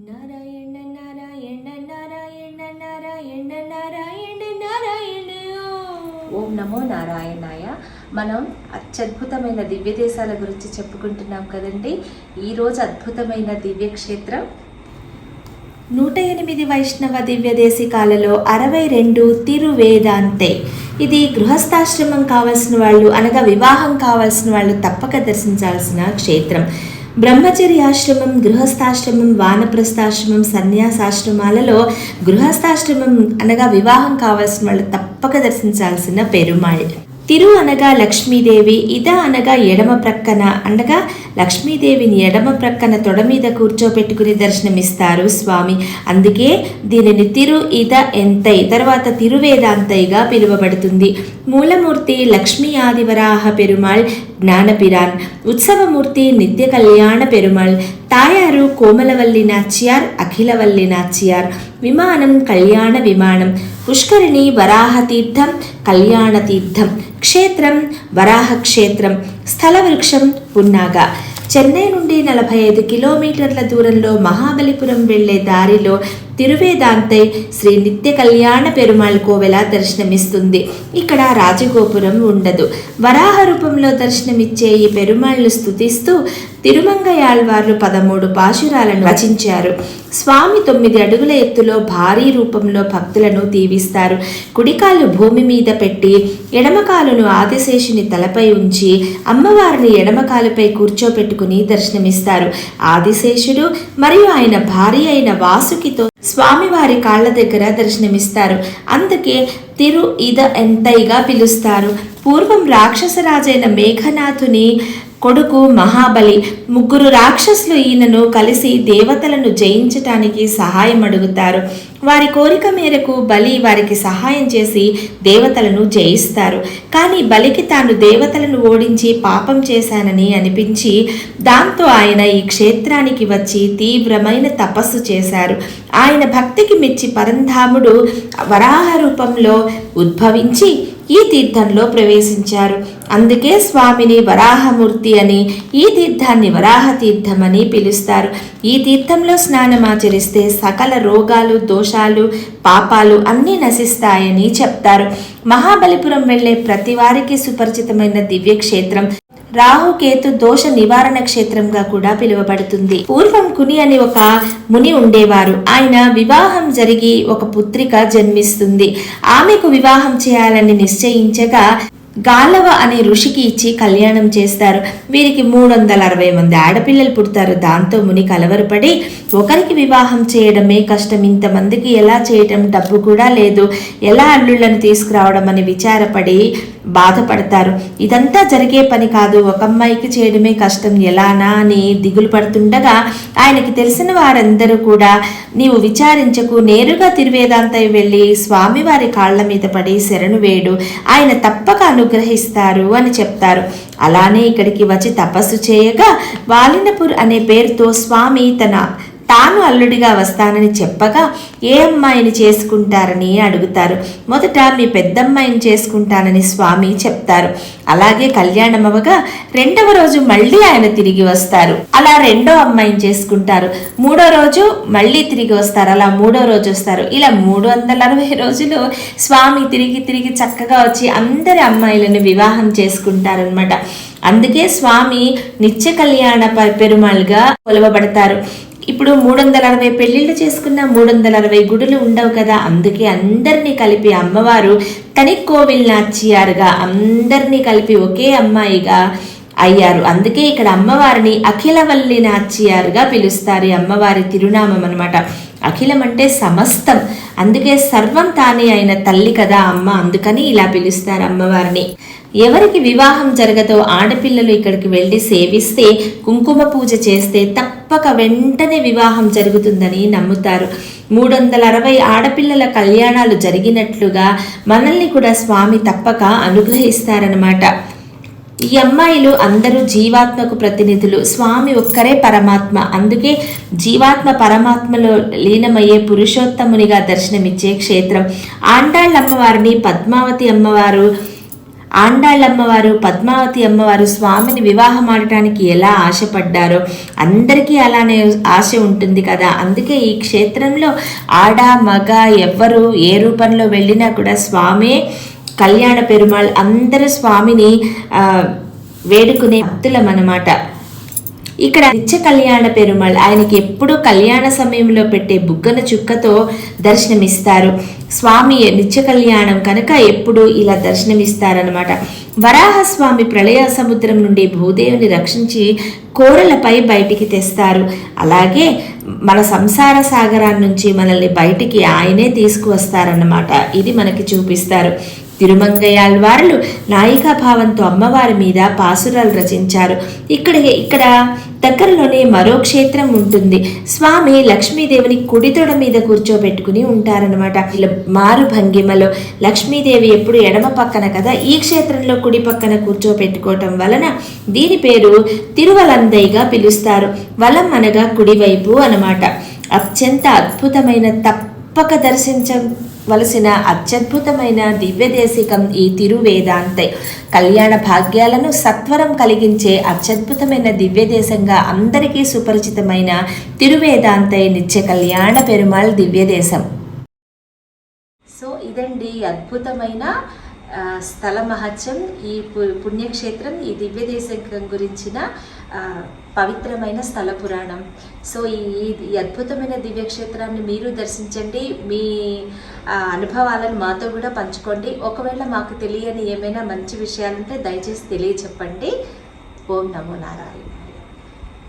నారాయణ నారాయణ నారాయణ నారాయణ నారాయణ నారాయణ. ఓం నమో నారాయణాయ. మనం అత్యద్భుతమైన దివ్య దేశాల గురించి చెప్పుకుంటున్నాం కదండి. ఈరోజు అద్భుతమైన దివ్యక్షేత్రం 108 వైష్ణవ దివ్య దేశికాలలో 62 తిరువేదాంతే. ఇది గృహస్థాశ్రమం కావాల్సిన వాళ్ళు, అనగా వివాహం కావాల్సిన వాళ్ళు తప్పక దర్శించాల్సిన క్షేత్రం. బ్రహ్మచర్యాశ్రమం, గృహస్థాశ్రమం, వానప్రస్థాశ్రమం, సన్యాసాశ్రమాలలో గృహస్థాశ్రమం అనగా వివాహం కావాల్సిన వాళ్ళు తప్పక దర్శించాల్సిన పెరుమాళ్. తిరు అనగా లక్ష్మీదేవి, ఇద అనగా ఎడమ ప్రక్కన, అనగా లక్ష్మీదేవిని ఎడమ ప్రక్కన తొడ మీద కూర్చోపెట్టుకుని దర్శనమిస్తారు స్వామి. అందుకే దీనిని తిరు ఇద ఎంతై, తర్వాత తిరువేదాంతైగా పిలువబడుతుంది. మూలమూర్తి లక్ష్మీ ఆదివరాహ పెరుమాళ్ జ్ఞానపిరాన్, ఉత్సవమూర్తి నిత్య కళ్యాణ పెరుమాళ్, తాయారు కోమలవల్లి నాచ్యార్, అఖిలవల్లి నాచ్యార్, విమానం కళ్యాణ విమానం, పుష్కరిణి వరాహ తీర్థం కళ్యాణ తీర్థం, క్షేత్రం వరాహ క్షేత్రం, స్థల వృక్షం పున్నాగ. చెన్నై నుండి 45 కిలోమీటర్ల దూరంలో మహాబలిపురం వెళ్లే దారిలో తిరువేదాంతై శ్రీ నిత్య కళ్యాణ పెరుమాళ్ కోవెల దర్శనమిస్తుంది. ఇక్కడ రాజగోపురం ఉండదు. వరాహ రూపంలో దర్శనమిచ్చే ఈ పెరుమాళ్లు స్తుతిస్తూ తిరుమంగయాళ్వార్లు 13 పాశురాలను రచించారు. స్వామి 9 అడుగుల ఎత్తులో భారీ రూపంలో భక్తులను దీవిస్తారు. కుడికాలు భూమి మీద పెట్టి ఎడమకాలును ఆదిశేషుని తలపై ఉంచి అమ్మవారిని ఎడమకాలుపై కూర్చోపెట్టుకుని దర్శనమిస్తారు. ఆదిశేషుడు మరియు ఆయన భార్య అయిన వాసుకితో స్వామివారి కాళ్ల దగ్గర దర్శనమిస్తారు. అందుకే తిరు ఇద ఎంతైగా పిలుస్తారు. పూర్వం రాక్షసరాజైన మేఘనాథుని కొడుకు మహాబలి, 3 రాక్షసులు ఈయనను కలిసి దేవతలను జయించటానికి సహాయం అడుగుతారు. వారి కోరిక మేరకు బలి వారికి సహాయం చేసి దేవతలను జయిస్తారు. కానీ బలికి తాను దేవతలను ఓడించి పాపం చేశానని అనిపించి దాంతో ఆయన ఈ క్షేత్రానికి వచ్చి తీవ్రమైన తపస్సు చేశారు. ఆయన భక్తికి మెచ్చి పరంధాముడు వరాహ రూపంలో ఉద్భవించి ఈ తీర్థంలో ప్రవేశించారు. అందుకే స్వామిని వరాహమూర్తి అని, ఈ తీర్థాన్ని వరాహ తీర్థం అని పిలుస్తారు. ఈ తీర్థంలో స్నానమాచరిస్తే సకల రోగాలు, దోషాలు, పాపాలు అన్నీ నశిస్తాయని చెప్తారు. మహాబలిపురం వెళ్లే ప్రతి వారికి సుపరిచితమైన దివ్యక్షేత్రం. రాహుకేతు దోష నివారణ క్షేత్రంగా కూడా పిలువబడుతుంది. పూర్వం కుని అని ఒక ముని ఉండేవారు. ఆయన వివాహం జరిగి ఒక పుత్రిక జన్మిస్తుంది. ఆమెకు వివాహం చేయాలని నిశ్చయించగా గాలవ అనే ఋషికి ఇచ్చి కళ్యాణం చేస్తారు. వీరికి 360 మంది ఆడపిల్లలు పుడతారు. దాంతో ముని కలవరపడి ఒకరికి వివాహం చేయడమే కష్టం, ఇంతమందికి ఎలా చేయటం, డబ్బు కూడా లేదు, ఎలా అల్లుళ్ళను తీసుకురావడం అని విచారపడి బాధపడతారు. ఇదంతా జరిగే పని కాదు, ఒక అమ్మాయికి చేయడమే కష్టం, ఎలానా అని దిగులు పడుతుండగా ఆయనకి తెలిసిన వారందరూ కూడా నీవు విచారించకు, నేరుగా తిరువేదాంతై వెళ్ళి స్వామివారి కాళ్ల మీద పడి శరణు వేడు, ఆయన తప్పక అనుగ్రహిస్తారు అని చెప్తారు. అలానే ఇక్కడికి వచ్చి తపస్సు చేయగా వాలినపూర్ అనే పేరుతో స్వామి తాను అల్లుడిగా వస్తానని చెప్పగా ఏ అమ్మాయిని చేసుకుంటారని అడుగుతారు. మొదట మీ పెద్దమ్మాయిని చేసుకుంటానని స్వామి చెప్తారు. అలాగే కళ్యాణం అవగా 2వ రోజు మళ్ళీ ఆయన తిరిగి వస్తారు. అలా 2వ అమ్మాయిని చేసుకుంటారు. 3వ రోజు మళ్ళీ తిరిగి వస్తారు. అలా 3వ రోజు వస్తారు. ఇలా 360 రోజులు స్వామి తిరిగి చక్కగా వచ్చి అందరి అమ్మాయిలను వివాహం చేసుకుంటారనమాట. అందుకే స్వామి నిత్య కళ్యాణ పెరుమాళ్గా కొలవబడతారు. ఇప్పుడు 360 పెళ్లిళ్ళు చేసుకున్న 360 గుడులు ఉండవు కదా. అందుకే అందరినీ కలిపి అమ్మవారు తనికోవిల్ నాచియారుగా అందరినీ కలిపి ఒకే అమ్మాయిగా అయ్యారు. అందుకే ఇక్కడ అమ్మవారిని అఖిలవల్లి నాచియారుగా పిలుస్తారు. ఈ అమ్మవారి తిరునామం అనమాట. అఖిలం అంటే సమస్తం, అందుకే సర్వం తానే అయిన తల్లి కదా అమ్మ, అందుకని ఇలా పిలుస్తారు అమ్మవారిని. ఎవరికి వివాహం జరగదో ఆడపిల్లలు ఇక్కడికి వెళ్ళి సేవిస్తే, కుంకుమ పూజ చేస్తే తప్పక వెంటనే వివాహం జరుగుతుందని నమ్ముతారు. 360 ఆడపిల్లల కళ్యాణాలు జరిగినట్లుగా మనల్ని కూడా స్వామి తప్పక అనుగ్రహిస్తారనమాట. ఈ అమ్మాయిలు అందరూ జీవాత్మకు ప్రతినిధులు. స్వామి ఒక్కరే పరమాత్మ. అందుకే జీవాత్మ పరమాత్మలో లీనమయ్యే పురుషోత్తమునిగా దర్శనమిచ్చే క్షేత్రం. ఆండాళ్ళ అమ్మవారిని పద్మావతి అమ్మవారు ఆండాళ్ళమ్మవారు పద్మావతి అమ్మవారు స్వామిని వివాహం ఆడటానికి ఎలా ఆశపడ్డారో అందరికీ అలానే ఆశ ఉంటుంది కదా. అందుకే ఈ క్షేత్రంలో ఆడ మగ ఎవ్వరు ఏ రూపంలో వెళ్ళినా కూడా స్వామే కళ్యాణ పెరుమాళ్ అందరూ స్వామిని వేడుకునే భక్తులం అన్నమాట. ఇక్కడ నిత్య కళ్యాణ పెరుమాళ్ ఆయనకి ఎప్పుడూ కళ్యాణ సమయంలో పెట్టే బుగ్గన చుక్కతో దర్శనమిస్తారు. స్వామి నిత్య కళ్యాణం కనుక ఎప్పుడు ఇలా దర్శనమిస్తారనమాట. వరాహస్వామి ప్రళయ సముద్రం నుండి భూదేవిని రక్షించి కోరలపై బయటికి తెస్తారు. అలాగే మన సంసార సాగరాన్ని నుంచి మనల్ని బయటికి ఆయనే తీసుకువస్తారన్నమాట. ఇది మనకి చూపిస్తారు. తిరుమంగయాళ్వార్లు నాయికా భావంతో అమ్మవారి మీద పాసురాలు రచించారు. ఇక్కడ దగ్గరలోనే మరో క్షేత్రం ఉంటుంది. స్వామి లక్ష్మీదేవిని కుడితొడ మీద కూర్చోబెట్టుకుని ఉంటారనమాట. మారు భంగిమలో లక్ష్మీదేవి ఎప్పుడు ఎడమ పక్కన కదా, ఈ క్షేత్రంలో కుడి పక్కన కూర్చోబెట్టుకోవటం వలన దీని పేరు తిరువలందైగా పిలుస్తారు. వలం అనగా కుడివైపు అనమాట. అత్యంత అద్భుతమైన తప్పక దర్శించవలసిన అత్యద్భుతమైన దివ్యదేశికం ఈ తిరువేదాంతై. కళ్యాణ భాగ్యాలను సత్వరం కలిగించే అత్యద్భుతమైన దివ్యదేశంగా అందరికీ సుపరిచితమైన తిరువేదాంతై నిత్య కళ్యాణ పెరుమాళ్ దివ్యదేశం. సో ఇదండి అద్భుతమైన స్థల మహత్యం, ఈ పుణ్యక్షేత్రం, ఈ దివ్యదేశం గురించిన పవిత్రమైన స్థల పురాణం. సో ఈ అద్భుతమైన దివ్యక్షేత్రాన్ని మీరు దర్శించండి. మీ అనుభవాలను మాతో కూడా పంచుకోండి. ఒకవేళ మాకు తెలియని ఏమైనా మంచి విషయాలుంటే దయచేసి తెలియచెప్పండి. ఓం నమో నారాయణ.